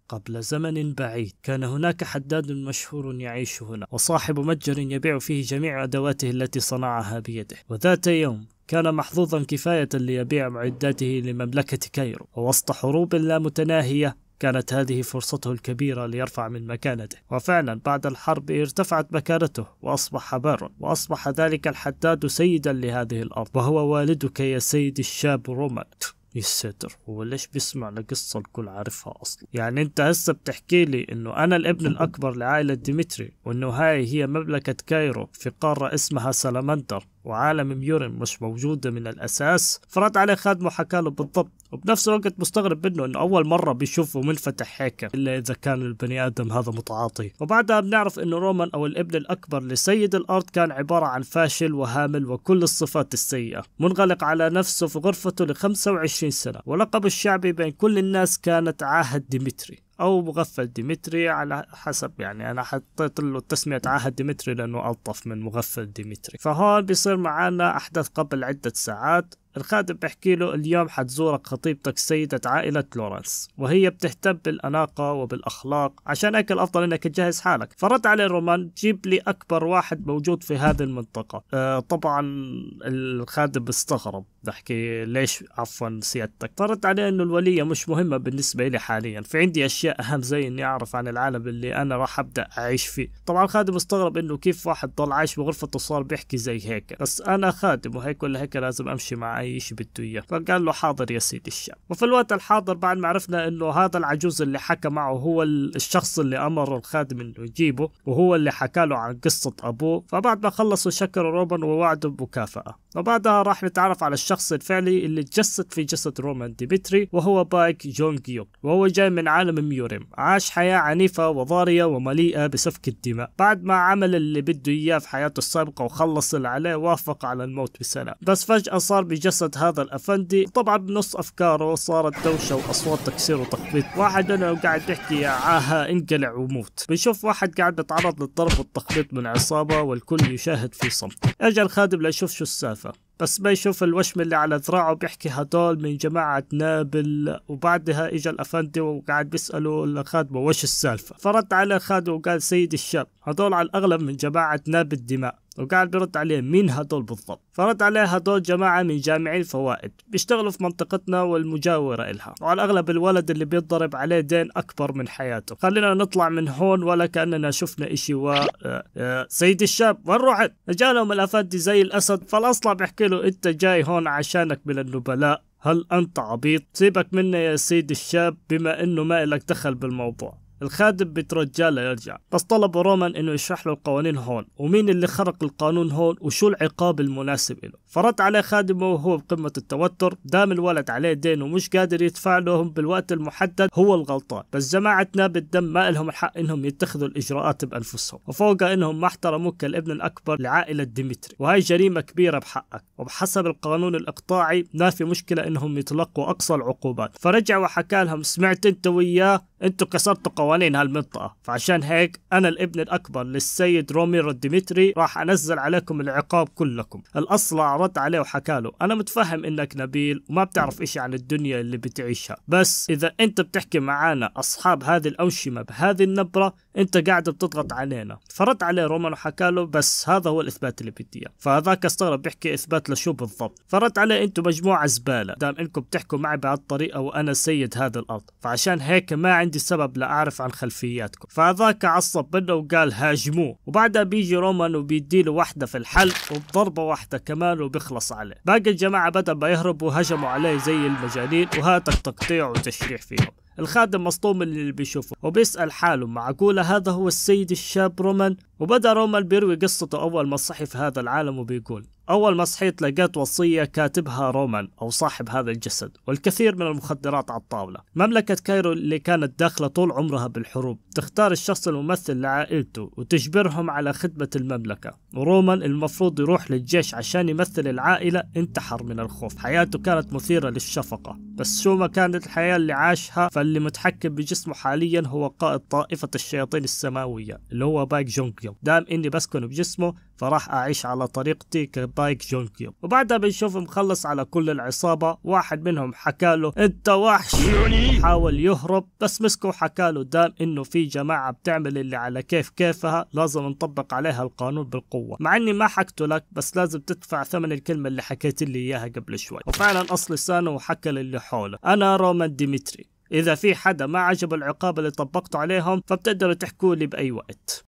قبل زمن بعيد كان هناك حداد مشهور يعيش هنا، وصاحب متجر يبيع فيه جميع أدواته التي صنعها بيده. وذات يوم كان محظوظا كفاية ليبيع معداته لمملكة كايرو، ووسط حروب لا متناهية كانت هذه فرصته الكبيرة ليرفع من مكانته. وفعلا بعد الحرب ارتفعت مكانته وأصبح بارا، وأصبح ذلك الحداد سيدا لهذه الأرض، وهو والدك يا سيدي الشاب رومان. يساتر، هو ليش بيسمع لقصة الكل عارفها أصلا؟ يعني أنت هسه بتحكي لي إنه أنا الابن الأكبر لعائلة ديمتري، وإنه هاي هي مملكة كايرو في قارة اسمها سلامندر، وعالم ميورين مش موجودة من الأساس؟ فرد عليه خادمه حكى له بالضبط، وبنفس الوقت مستغرب منه إنه أول مرة بيشوفه منفتح هيك، إلا إذا كان البني آدم هذا متعاطي. وبعدها بنعرف إنه رومان أو الابن الأكبر لسيد الأرض كان عبارة عن فاشل وهامل وكل الصفات السيئة، منغلق على نفسه في غرفته ل 25 سنة، ولقب الشعبي بين كل الناس كانت عاهد ديمتري أو مغفل ديمتري، على حسب، يعني أنا حطيت له تسمية عاهد ديمتري لأنه ألطف من مغفل ديمتري. فهون بيصير معنا أحداث قبل عدة ساعات. الخادم بيحكي له اليوم حتزورك خطيبتك سيدة عائلة لورنس، وهي بتهتم بالأناقة وبالأخلاق، عشان هيك الأفضل إنك تجهز حالك. فرد عليه رومان جيب لي أكبر واحد موجود في هذه المنطقة. طبعا الخادم استغرب، بحكي ليش عفوا سيادتك؟ فرد عليه إنه الولية مش مهمة بالنسبة لي حاليا، في عندي أشياء أهم زي إني أعرف عن العالم اللي أنا راح أبدأ أعيش فيه. طبعا الخادم استغرب إنه كيف واحد ضل عايش بغرفته صار بيحكي زي هيك، بس أنا خادم وهيك ولا هيك لازم أمشي مع أي شيء بده إياه. فقال له حاضر يا سيدي الشاب. وفي الوقت الحاضر بعد ما عرفنا إنه هذا العجوز اللي حكى معه هو الشخص اللي أمر الخادم إنه يجيبه، وهو اللي حكى له عن قصة أبوه. فبعد ما خلصوا شكروا رومان ووعدوا بمكافأة، وبعدها راح نتعرف على الشخص الفعلي اللي تجسد في جسد رومان ديمتري، وهو بايك جونج يوك، وهو جاي من عالم ميوريم، عاش حياة عنيفة وضارية ومليئة بسفك الدماء. بعد ما عمل اللي بده إياه في حياته السابقة وخلص اللي عليه، وافق على الموت بسلام. بس فجأة صار بجسد هذا الأفندي، طبعا بنص أفكاره صارت دوشة وأصوات تكسير وتخبيط. واحد منهم قاعد بيحكي يا عاها انقلع وموت. بنشوف واحد قاعد بيتعرض للضرب والتخبيط من عصابة، والكل يشاهد في صمت. اجى الخادم ليشوف شو السالفة، بس ما يشوف الوشم اللي على ذراعه، بيحكي هدول من جماعة نابل. وبعدها اجى الأفندي وقاعد بيسأله الخادمه وش السالفة. فرد عليه الخادم وقال سيدي الشاب هدول على الأغلب من جماعة نابل الدماء. وقاعد بيرد عليه مين هدول بالضبط؟ فرد عليه هدول جماعة من جامعي الفوائد بيشتغلوا في منطقتنا والمجاورة إلها، وعلى الأغلب الولد اللي بيتضرب عليه دين أكبر من حياته. خلينا نطلع من هون ولا كأننا شفنا إشي. سيدي الشاب وين رحت؟ جالهم الأفندي زي الأسد، فالأصلع بيحكي له أنت جاي هون عشانك من النبلاء؟ هل أنت عبيط؟ سيبك منا يا سيدي الشاب بما إنه ما إلك دخل بالموضوع. الخادم بترجاه يرجع، بس طلب رومان انه يشرح له القوانين هون، ومين اللي خرق القانون هون، وشو العقاب المناسب له. فرد عليه خادمه وهو بقمة التوتر، دام الولد عليه دين ومش قادر يدفع لهم بالوقت المحدد هو الغلطان، بس جماعة ناب الدم ما لهم الحق انهم يتخذوا الاجراءات بانفسهم، وفوق انهم ما احترموك كالابن الاكبر لعائلة ديمتري، وهي جريمة كبيرة بحقك، وبحسب القانون الاقطاعي ما في مشكلة انهم يتلقوا اقصى العقوبات. فرجع وحكى لهم سمعت انت وياه، انتوا كسرتوا قوانين هالمنطقة، فعشان هيك انا الابن الاكبر للسيد روميرو ديمتري راح انزل عليكم العقاب كلكم. الاصلع رد عليه وحكى له انا متفهم انك نبيل وما بتعرف اشي عن الدنيا اللي بتعيشها، بس اذا انت بتحكي معانا اصحاب هذه الاوشمة بهذه النبرة انت قاعد بتضغط علينا. فرد عليه رومان وحكى له بس هذا هو الاثبات اللي بدي اياه. فهذاك استغرب بيحكي اثبات لشو بالضبط؟ فرد عليه انتم مجموعة زبالة دام انكم بتحكوا معي بهالطريقة وانا سيد هذا الارض، فعشان هيك ما عندي سبب لاعرف عن خلفياتكم. فهذاك عصب منه وقال هاجموه، وبعدها بيجي رومان وبيديله واحدة في الحلق وبضربة واحدة كمان وبيخلص عليه. باقي الجماعة بدل ما يهربوا هجموا عليه زي المجانين، وهاتك تقطيع وتشريح فيهم. الخادم مصدوم من اللي بيشوفه وبيسأل حاله معقولة هذا هو السيد الشاب رومان؟ وبدأ رومان بيروي قصته أول ما صحي في هذا العالم، وبيقول أول ما صحيت لقيت وصية كاتبها رومان أو صاحب هذا الجسد والكثير من المخدرات على الطاولة. مملكة كايرو اللي كانت داخلة طول عمرها بالحروب تختار الشخص الممثل لعائلته وتجبرهم على خدمة المملكة، ورومان المفروض يروح للجيش عشان يمثل العائلة انتحر من الخوف. حياته كانت مثيرة للشفقة، بس شو ما كانت الحياة اللي عاشها، فاللي متحكم بجسمه حاليا هو قائد طائفة الشياطين السماوية اللي هو بايك جونج يوك. دام اني بسكن بجسمه فراح أعيش على طريقتي كبايك جونج يوك. وبعدها بنشوف مخلص على كل العصابة. واحد منهم حكاله انت وحش، حاول يهرب بس مسكه وحكاله دام انه في جماعة بتعمل اللي على كيفها لازم نطبق عليها القانون بالقوة، مع اني ما حكته لك بس لازم تدفع ثمن الكلمة اللي حكيت لي اياها قبل شوي. وفعلا اصل لسانه وحكى للي حوله انا رومان ديمتري، اذا في حدا ما عجب العقاب اللي طبقته عليهم فبتقدروا تحكوا لي باي وقت.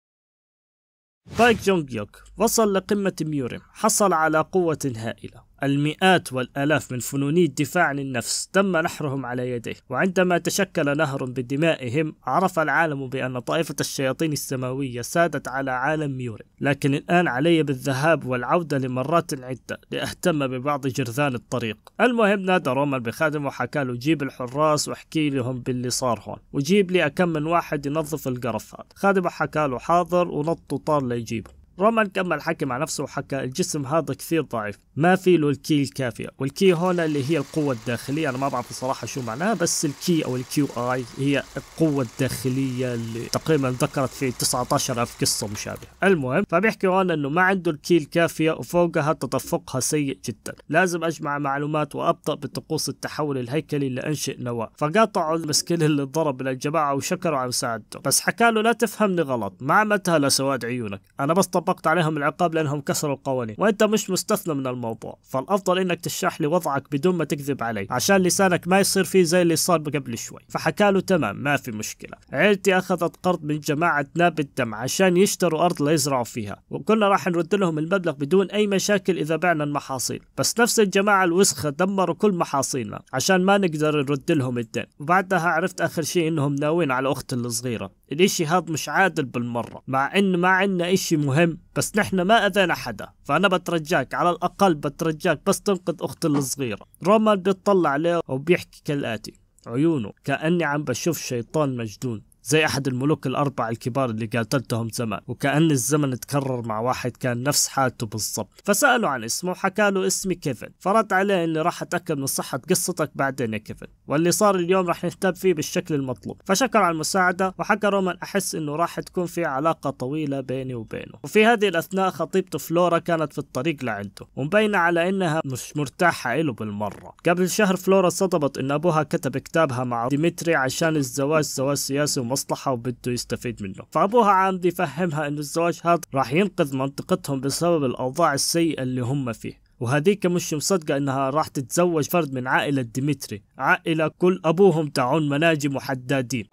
بايك جونج يوك وصل لقمة ميوريم، حصل على قوة هائلة، المئات والآلاف من فنوني الدفاع عن النفس تم نحرهم على يديه. وعندما تشكل نهر بدمائهم عرف العالم بأن طائفة الشياطين السماوية سادت على عالم ميوريم. لكن الآن علي بالذهاب والعودة لمرات عدة لأهتم ببعض جرذان الطريق. المهم نادى رومان بخادم وحكى له جيب الحراس واحكي لهم باللي صار هون، وجيب لي أكم من واحد ينظف القرف هذا. خادم حكى له حاضر ونط وطار ليجيبه. رومان كمل حكي مع نفسه وحكى الجسم هذا كثير ضعيف، ما في له الكي الكافية، والكي هنا اللي هي القوة الداخلية. أنا ما بعرف الصراحة شو معناها، بس الكي أو الكيو آي هي القوة الداخلية اللي تقريبا ذكرت في 19,000 قصة مشابهة. المهم فبيحكي هون إنه ما عنده الكي الكافية وفوقها تدفقها سيء جدا. لازم أجمع معلومات وأبطأ بطقوس التحول الهيكلي لأنشئ نواة. فقاطعوا المسكين اللي ضرب للجماعة وشكروا على مساعدته، بس حكى له لا تفهمني غلط، ما عملتها لسواد عيونك، أنا بس طبقت عليهم العقاب لأنهم كسروا القوانين، وأنت مش مستثنى من الموضوع، فالأفضل إنك تشرح لي وضعك بدون ما تكذب علي عشان لسانك ما يصير فيه زي اللي صار قبل شوي. فحكى له تمام ما في مشكلة، عيلتي أخذت قرض من جماعة ناب الدم عشان يشتروا أرض ليزرعوا فيها، وكنا راح نرد لهم المبلغ بدون أي مشاكل إذا بعنا المحاصيل، بس نفس الجماعة الوسخة دمروا كل محاصيلنا عشان ما نقدر نرد لهم الدين. وبعدها عرفت آخر شيء إنهم ناويين على أختي الصغيرة. الإشي هذا مش عادل بالمرة، مع إن ما عنا إشي مهم، بس نحن ما أذينا حدا، فأنا بترجاك على الأقل بترجاك بس تنقذ أختي الصغيرة. رومان بيطلع عليه وبيحكي كالآتي، عيونه كأني عم بشوف شيطان مجنون زي أحد الملوك الأربع الكبار اللي قاتلتهم زمان، وكأن الزمن تكرر مع واحد كان نفس حالته بالضبط. فسأله عن اسمه وحكى له اسمي كيفن، فرد عليه إني راح أتأكد من صحة قصتك بعدين يا كيفن، واللي صار اليوم راح نهتم فيه بالشكل المطلوب. فشكر على المساعدة وحكى رومان أحس إنه راح تكون في علاقة طويلة بيني وبينه. وفي هذه الأثناء خطيبته فلورا كانت في الطريق لعنده، ومبينة على إنها مش مرتاحة إله بالمرة. قبل شهر فلورا صدمت إن أبوها كتب كتابها مع ديمتري عشان الزواج زواج سياسي مصلحة وبده يستفيد منه. فأبوها عم يفهمها إنه الزواج هذا راح ينقذ منطقتهم بسبب الأوضاع السيئة اللي هم فيه، وهذيك مش مصدقة إنها راح تتزوج فرد من عائلة ديمتري، عائلة كل أبوهم تعون مناجم وحدادين.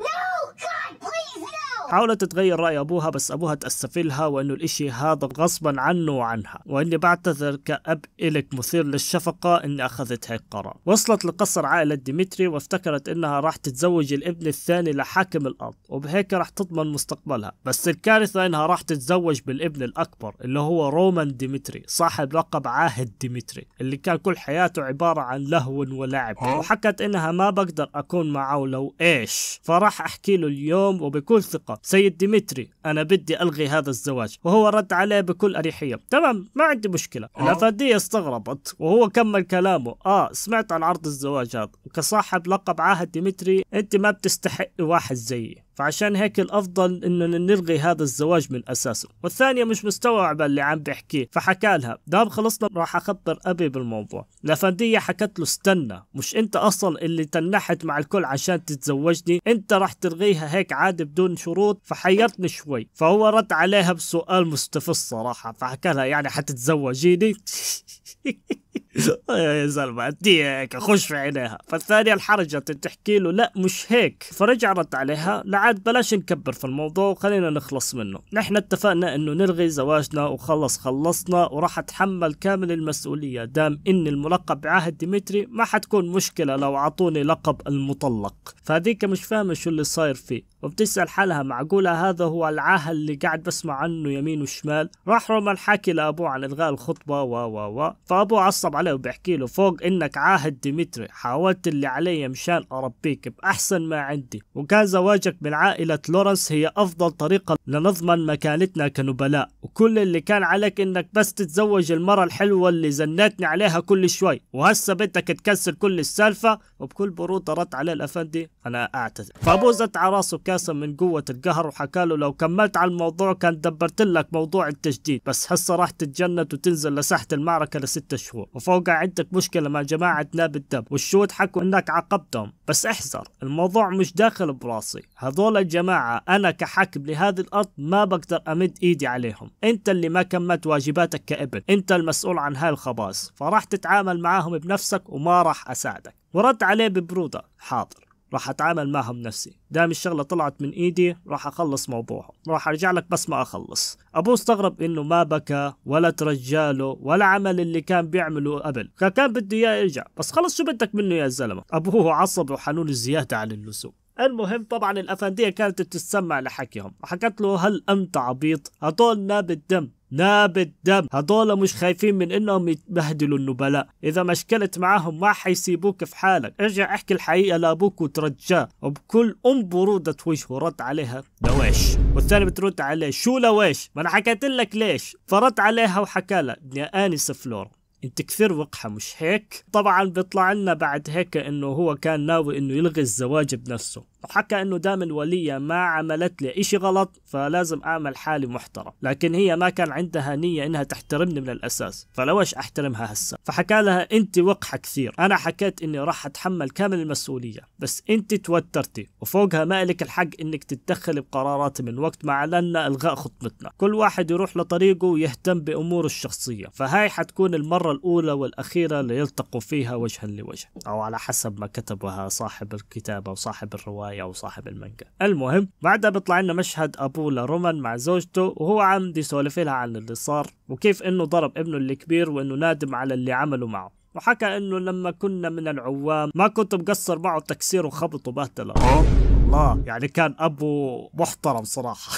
حاولت تغير رأي أبوها بس أبوها تأسف لها وإنه الإشي هذا غصبا عنه وعنها، وإني بعتذر كأب إلك مثير للشفقة إني أخذت هيك قرار. وصلت لقصر عائلة ديمتري وافتكرت إنها راح تتزوج الابن الثاني لحاكم الأرض، وبهيك راح تضمن مستقبلها. بس الكارثة إنها راح تتزوج بالابن الأكبر اللي هو رومان ديمتري صاحب لقب عاهد ديمتري، اللي كان كل حياته عبارة عن لهو ولعب. وحكت إنها ما بقدر أكون معه لو إيش، فراح أحكي له اليوم وبكل ثقة سيد ديمتري أنا بدي ألغي هذا الزواج. وهو رد عليه بكل أريحية تمام ما عندي مشكلة. الأفندية استغربت وهو كمل كلامه سمعت عن عرض الزواج هذا، وكصاحب لقب عاهد ديمتري أنت ما بتستحق واحد زيي، فعشان هيك الأفضل إنه نلغي هذا الزواج من أساسه. والثانية مش مستوعبة اللي عم بحكيه، فحكى لها دام خلصنا راح أخبر أبي بالموضوع. الأفندية حكت له استنى، مش أنت أصلا اللي تنحت مع الكل عشان تتزوجني، أنت راح تلغيها هيك عادي بدون شروط؟ فحيرتني شوي. فهو رد عليها بسؤال مستفز صراحة، فحكى لها يعني حتتزوجيني؟ يا زلمة ادي هيك خش في عينيها. فالثانية انحرجت تحكي له لا مش هيك، فرجع رد عليها لعاد بلاش نكبر في الموضوع وخلينا نخلص منه، نحن اتفقنا انه نلغي زواجنا خلصنا وراح اتحمل كامل المسؤولية دام ان الملقب بعهد ديمتري ما حتكون مشكلة لو عطوني لقب المطلق. فهذيك مش فاهمة شو اللي صاير فيه وبتسأل حالها معقولة هذا هو العاهل اللي قاعد بسمع عنه يمين وشمال. راح رومان حاكي لأبوه عن إلغاء الخطبة فأبوه عصب عليه وبيحكي له فوق انك عاهد ديمتري حاولت اللي علي مشان اربيك باحسن ما عندي، وكان زواجك من عائلة لورنس هي افضل طريقة لنضمن مكانتنا كنبلاء، وكل اللي كان عليك انك بس تتزوج المرة الحلوة اللي زنتني عليها كل شوي، وهسه بدك تكسر كل السالفة. وبكل برودة رد عليه الافندي انا اعتذر. فابوه زت على راسه كاسة من قوة القهر وحكى له لو كملت على الموضوع كان دبرت لك موضوع التجديد، بس هسه راح تتجند وتنزل لساحة المعركة ل6 شهور، وفوقها عندك مشكلة مع جماعة ناب الدم، والشهود حكوا انك عاقبتهم، بس احذر الموضوع مش داخل براسي، هذول الجماعة انا كحاكم لهذه الارض ما بقدر امد ايدي عليهم، انت اللي ما كملت واجباتك كابن، انت المسؤول عن هاي الخباص، فراح تتعامل معاهم بنفسك وما راح اساعدك. ورد عليه ببرودة حاضر، راح اتعامل معهم نفسي، دام الشغله طلعت من ايدي راح اخلص موضوعهم، راح ارجع لك بس ما اخلص. ابوه استغرب انه ما بكى ولا ترجاله ولا عمل اللي كان بيعمله قبل، كان بده اياه يرجع، بس خلص شو بدك منه يا زلمه. ابوه عصبي وحنون زياده عن اللزوم. المهم طبعا الافنديه كانت تستمع لحكيهم، وحكت له هل انت عبيط؟ هدول ناب الدم، ناب الدم هدول مش خايفين من انهم يتبهدلوا النبلاء، اذا مشكلت معاهم ما حيسيبوك في حالك، ارجع احكي الحقيقه لابوك وترجاه. وبكل برودة وجهه رد عليها لويش، والثاني بترد عليه شو لويش؟ ما انا حكيت لك ليش. فرد عليها وحكى لها يا انسه فلورا انت كثير وقحة مش هيك؟ طبعا بيطلع لنا بعد هيك انه هو كان ناوي انه يلغي الزواج بنفسه، وحكى انه دام الولية ما عملت لي اشي غلط فلازم اعمل حالي محترم، لكن هي ما كان عندها نية انها تحترمني من الاساس، فلوش احترمها هسه. فحكى لها انت وقحة كثير، انا حكيت اني راح اتحمل كامل المسؤولية، بس انت توترتي، وفوقها ما لك الحق انك تتدخلي بقراراتي من وقت ما اعلنا الغاء خطبتنا، كل واحد يروح لطريقه ويهتم باموره الشخصية، فهاي حتكون المرة الاولى والاخيرة ليلتقوا فيها وجها لوجه، او على حسب ما كتبها صاحب الكتابة وصاحب الرواية او صاحب المانجا. المهم بعدها بيطلع لنا مشهد ابوه لرومان مع زوجته، وهو عم يسولف لها عن اللي صار وكيف انه ضرب ابنه الكبير وانه نادم على اللي عمله معه، وحكى انه لما كنا من العوام ما كنت مقصر معه تكسير وخبط وبهدله. الله، يعني كان ابو محترم صراحة.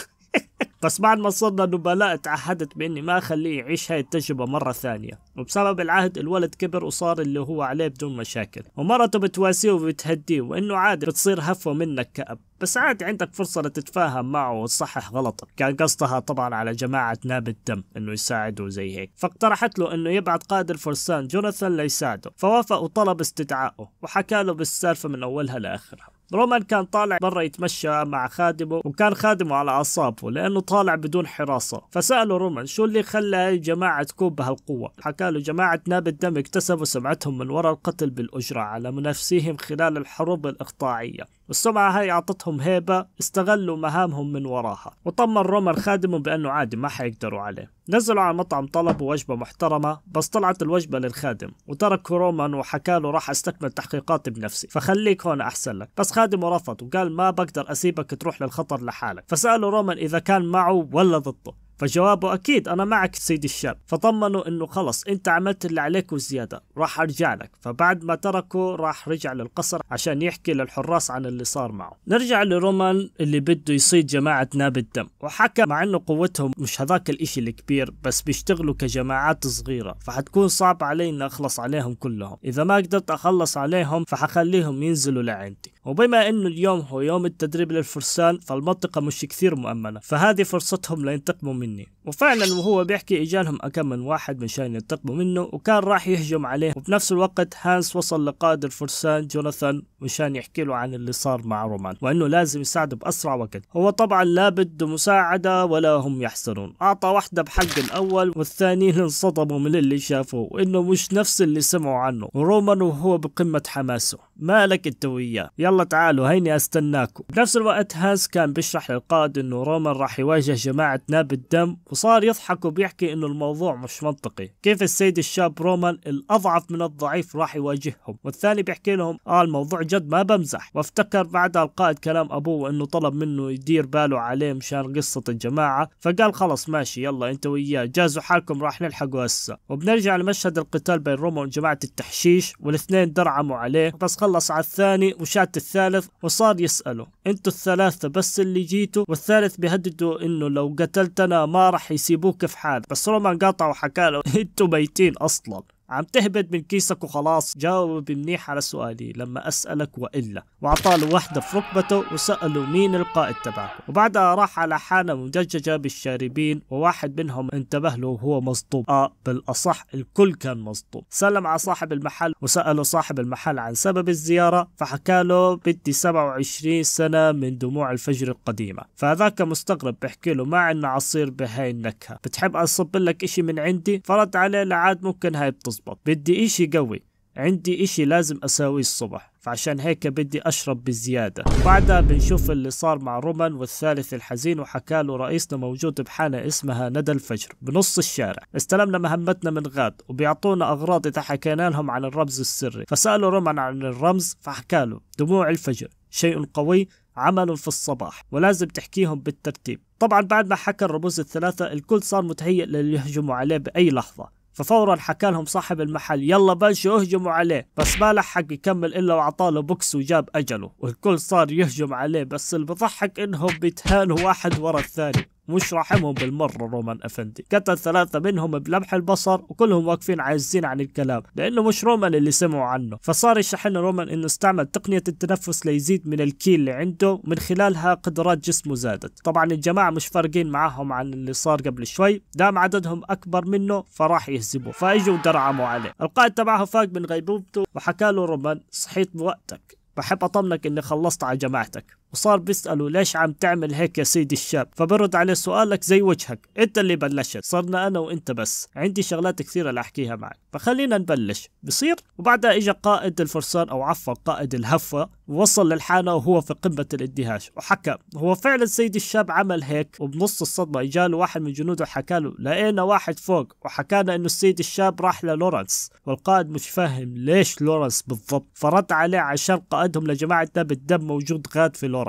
بس بعد ما صرنا نبلاء تعهدت باني ما اخليه يعيش هاي التجربة مرة ثانية، وبسبب العهد الولد كبر وصار اللي هو عليه بدون مشاكل، ومرته بتواسيه وبتهديه وانه عادي بتصير هفوة منك كأب، بس عادي عندك فرصة لتتفاهم معه وتصحح غلطك. كان قصدها طبعا على جماعة ناب الدم انه يساعده زي هيك، فاقترحت له انه يبعث قائد الفرسان جوناثان ليساعده، فوافق وطلب استدعائه وحكى له بالسالفة من اولها لاخرها. رومان كان طالع برا يتمشى مع خادمه، وكان خادمه على اعصابه لانه طالع بدون حراسه، فساله رومان شو اللي خلى هاي الجماعه تكون بهالقوه. حكى له جماعه ناب الدم اكتسبوا سمعتهم من وراء القتل بالاجره على منافسيهم خلال الحروب الاقطاعيه، والسمعه هاي اعطتهم هيبه استغلوا مهامهم من وراها. وطمن رومان خادمه بانه عادي ما حيقدروا عليه. نزلوا على المطعم طلبوا وجبه محترمه، بس طلعت الوجبه للخادم وتركوا رومان وحكى له راح استكمل تحقيقاتي بنفسي فخليك هون احسن لك، بس خادمه رفض وقال ما بقدر اسيبك تروح للخطر لحالك. فسأله رومان اذا كان معه ولا ضده، فجوابه اكيد انا معك سيدي الشاب. فطمنوا انه خلص انت عملت اللي عليك وزياده راح ارجع لك. فبعد ما تركه راح رجع للقصر عشان يحكي للحراس عن اللي صار معه. نرجع لرومان اللي بده يصيد جماعه ناب الدم، وحكى مع انه قوتهم مش هذاك الاشي الكبير بس بيشتغلوا كجماعات صغيره، فحتكون صعب علي ان اخلص عليهم كلهم، اذا ما قدرت اخلص عليهم فحخليهم ينزلوا لعندي. وبما انه اليوم هو يوم التدريب للفرسان فالمنطقه مش كثير مؤمنه، فهذه فرصتهم لينتقموا مني. وفعلا وهو بيحكي اجالهم اكم من واحد مشان ينتقموا منه، وكان راح يهجم عليه. وبنفس الوقت هانس وصل لقائد الفرسان جوناثان مشان يحكي له عن اللي صار مع رومان وانه لازم يساعده باسرع وقت. هو طبعا لا بده مساعده ولا هم يحسنون، اعطى واحده بحق الاول والثانيين انصدموا من اللي شافوه وانه مش نفس اللي سمعوا عنه. ورومان وهو بقمه حماسه مالك انت وياه، يلا تعالوا هيني استناكم. بنفس الوقت هانس كان بيشرح للقائد انه رومان راح يواجه جماعه ناب الدم، وصار يضحك وبيحكي انه الموضوع مش منطقي، كيف السيد الشاب رومان الاضعف من الضعيف راح يواجههم. والثاني بيحكي لهم الموضوع جد ما بمزح. وافتكر بعدها القائد كلام ابوه وانه طلب منه يدير باله عليه مشان قصه الجماعه، فقال خلص ماشي يلا انت وياه جازوا حالكم راح نلحقوا هسه. وبنرجع لمشهد القتال بين رومان وجماعه التحشيش، والاثنين درعموا عليه، بس خلص على الثاني وشات الثالث وصار يساله انتوا الثلاثه بس اللي جيتوا؟ والثالث بيهددوا انه لو قتلتنا ما راح يسيبوك في حال. بس رومان قاطع وحكى له انتوا ميتين اصلا، عم تهبد من كيسك وخلاص، جاوب منيح على سؤالي لما أسألك وإلا. وعطاله واحدة في ركبته وسأله مين القائد تبعكم، وبعدها راح على حانة مدججة بالشاربين، وواحد منهم انتبه له وهو مصدوم. بالأصح الكل كان مصدوم. سلم على صاحب المحل وسأله صاحب المحل عن سبب الزيارة، فحكى له بدي 27 سنة من دموع الفجر القديمة. فهذاك مستغرب بحكي له ما عندنا عصير بهاي النكهة، بتحب أصب لك اشي من عندي؟ فرد عليه لعاد ممكن هاي بتزبط، بدي اشي قوي، عندي اشي لازم اساويه الصبح، فعشان هيك بدي اشرب بزيادة. بعدها بنشوف اللي صار مع رومان والثالث الحزين، وحكى له رئيسنا موجود بحانة اسمها ندى الفجر بنص الشارع، استلمنا مهمتنا من غاد وبيعطونا اغراض اذا حكينا لهم عن الرمز السري. فسألوا رومان عن الرمز، فحكى له دموع الفجر شيء قوي عمل في الصباح ولازم تحكيهم بالترتيب. طبعا بعد ما حكى الرموز الثلاثة الكل صار متهيئ ليهجموا عليه بأي لحظة، ففورا حكى لهم صاحب المحل يلا بلشوا اهجموا عليه، بس ما لحق يكمل الا وعطاله بوكس وجاب اجله، والكل صار يهجم عليه. بس اللي بضحك انهم بيتهانوا واحد ورا الثاني، مش راحمهم بالمرة. رومان أفندي قتل 3 منهم بلمح البصر، وكلهم واقفين عاجزين عن الكلام لأنه مش رومان اللي سمعوا عنه. فصار يشرح لنا رومان إنه استعمل تقنية التنفس ليزيد من الكي اللي عنده، من خلالها قدرات جسمه زادت. طبعا الجماعة مش فارقين معاهم عن اللي صار قبل شوي، دام عددهم أكبر منه فراح يهزموه، فاجوا ودرعموا عليه. القائد تبعه فاق من غيبوبته وحكى له رومان صحيت بوقتك، بحب أطمنك إني خلصت على جماعتك. وصار بيسأله ليش عم تعمل هيك يا سيدي الشاب، فبرد عليه سؤالك زي وجهك، انت اللي بلشت، صرنا انا وانت بس، عندي شغلات كثيرة لاحكيها معك، فخلينا نبلش بصير. وبعدها اجى قائد الفرسان او عفوا قائد الهفة، ووصل للحانة وهو في قمة الاندهاش، وحكى هو فعلا سيدي الشاب عمل هيك. وبنص الصدمة اجاله واحد من جنوده حكى له لقينا واحد فوق وحكانا انه السيد الشاب راح للورنس. والقائد مش فاهم ليش لورنس بالضبط، فرد عليه عشان قائدهم لجماعتنا بالدم موجود غاد في لورنس.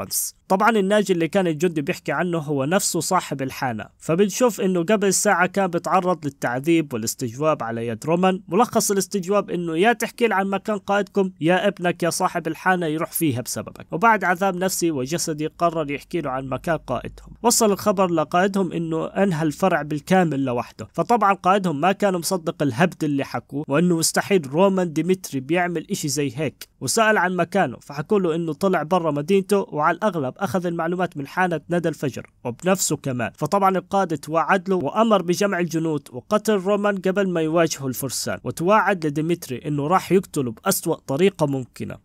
طبعا الناجي اللي كان الجندي بيحكي عنه هو نفسه صاحب الحانة. فبنشوف انه قبل ساعة كان بيتعرض للتعذيب والاستجواب على يد رومان. ملخص الاستجواب انه يا تحكي عن مكان قائدكم يا ابنك يا صاحب الحانة يروح فيها بسببك. وبعد عذاب نفسي وجسدي قرر يحكي له عن مكان قائدهم. وصل الخبر لقائدهم انه انهى الفرع بالكامل لوحده. فطبعا قائدهم ما كان مصدق الهبد اللي حكوه، وانه مستحيل رومان ديمتري بيعمل اشي زي هيك، وسأل عن مكانه. فحكوا له انه طلع برا مدينته، وعلى الاغلب اخذ المعلومات من حانة ندى الفجر وبنفسه كمان. فطبعا القائد توعد له وامر بجمع الجنود وقتل رومان قبل ما يواجهوا الفرسان، وتوعد لديمتري انه راح يقتله بأسوأ طريقة ممكنة.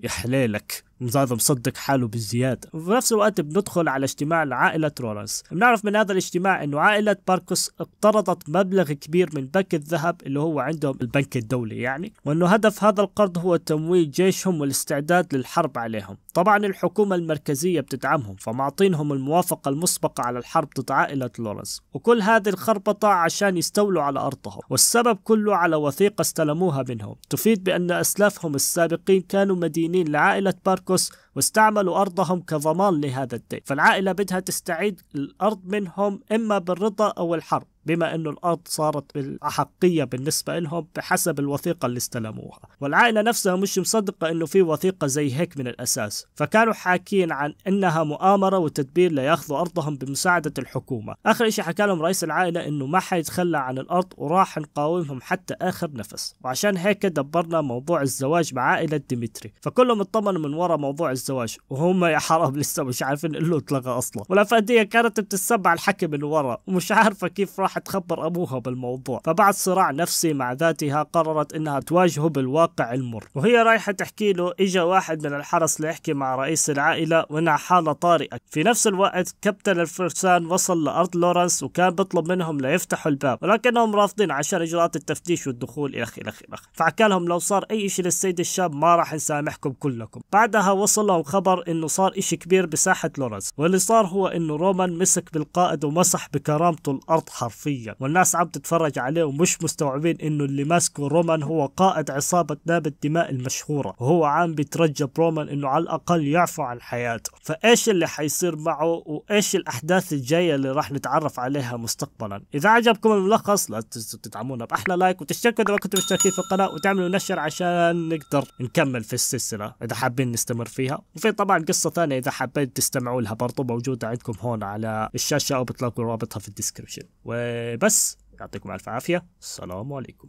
يا حليلك هذا مصدق حاله بالزيادة. وفي نفس الوقت بندخل على اجتماع لعائلة لورنس. بنعرف من هذا الاجتماع انه عائلة باركوس اقترضت مبلغ كبير من بنك الذهب اللي هو عندهم البنك الدولي يعني، وانه هدف هذا القرض هو تمويل جيشهم والاستعداد للحرب عليهم. طبعا الحكومة المركزية بتدعمهم، فمعطينهم الموافقة المسبقة على الحرب ضد عائلة لورنس، وكل هذه الخربطة عشان يستولوا على أرضهم. والسبب كله على وثيقة استلموها منهم تفيد بأن أسلافهم السابقين كانوا مدينين لعائلة باركوس واستعملوا أرضهم كضمان لهذا الدين. فالعائلة بدها تستعيد الأرض منهم إما بالرضا أو الحرب، بما أنه الأرض صارت بالأحقية بالنسبة لهم بحسب الوثيقة اللي استلموها. والعائلة نفسها مش مصدقة أنه في وثيقة زي هيك من الأساس، فكانوا حاكين عن أنها مؤامرة وتدبير ليأخذوا أرضهم بمساعدة الحكومة. آخر إشي حكى لهم رئيس العائلة أنه ما حيتخلى عن الأرض وراح نقاومهم حتى آخر نفس، وعشان هيك دبرنا موضوع الزواج مع عائلة ديمتري. فكلهم اطمنوا من وراء موضوع الزواج، وهم يا حرام لسه مش عارفين إنه اتلغى أصلا. والأفندية كانت بتتسبع الحكي من وراء ومش عارفة كيف راح تخبر أبوها بالموضوع. فبعد صراع نفسي مع ذاتها قررت إنها تواجهه بالواقع المر. وهي رايحة تحكي له إجا واحد من الحرس ليحكي مع رئيس العائلة وإنها حالة طارئة. في نفس الوقت كابتن الفرسان وصل لأرض لورنس وكان بيطلب منهم ليفتحوا الباب، ولكنهم رافضين عشان إجراءات التفتيش والدخول إلخ. فحكى لهم لو صار أي شيء للسيد الشاب ما راح نسامحكم كلكم. بعدها وصل لهم خبر إنه صار إشي كبير بساحة لورنس، واللي صار هو إنه رومان مسك بالقائد ومسح بكرامته الأرض حرفيا، والناس عم تتفرج عليه ومش مستوعبين إنه اللي ماسكه رومان هو قائد عصابة ناب الدماء المشهورة، وهو عم بيترجى رومان إنه على الأقل يعفو عن حياته. فإيش اللي حيصير معه وإيش الأحداث الجاية اللي راح نتعرف عليها مستقبلا. إذا عجبكم الملخص لا تنسوا تدعمونا بأحلى لايك، وتشتركوا إذا ما كنتوا مشتركين في القناة، وتعملوا نشر عشان نقدر نكمل في السلسلة إذا حابين نستمر فيها. وفي طبعا قصة ثانية إذا حابين تستمعوا لها برضو موجودة عندكم هون على الشاشة، أو بتلاقوا رابطها في الديسكريبشن. وبس يعطيكم ألف عافية، السلام عليكم.